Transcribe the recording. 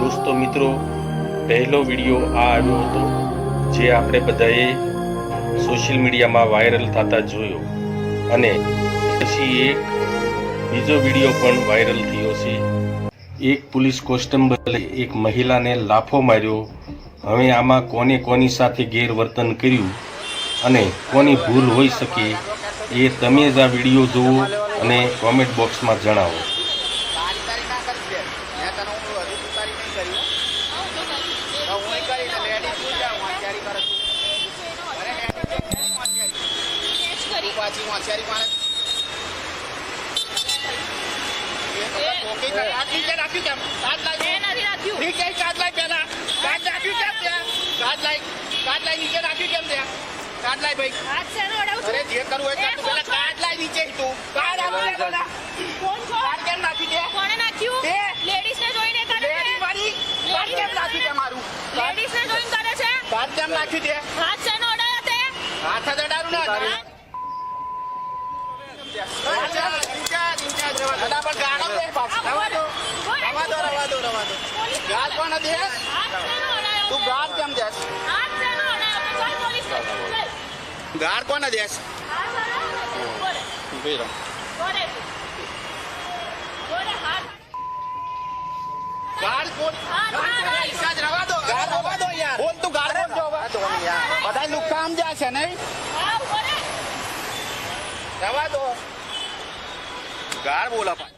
दोस्तों मित्रों पहलो विडियो आ आव्यो हतो जे आपणे बधाए सोशल मीडिया में वायरल थता जोयो अने पछी एक बीजो विडियो पण वायरल थयो छे। एक पुलिस कोन्स्टेबले एक महिला ने लाफो मार्यो। हवे आमां कोने कोनी साथे गैरवर्तन कर्युं अने कोनी भूल होई शके ए तमे ज आ विडियो जोवो अने कॉमेंट बॉक्स में जणावो। गार्ड कोण देस गार्ड कोण रवा दो यार बोल तू गार्ड कोण जो બધા નું કામ જાશે નહીં રવા દો ગાર્ડ બોલા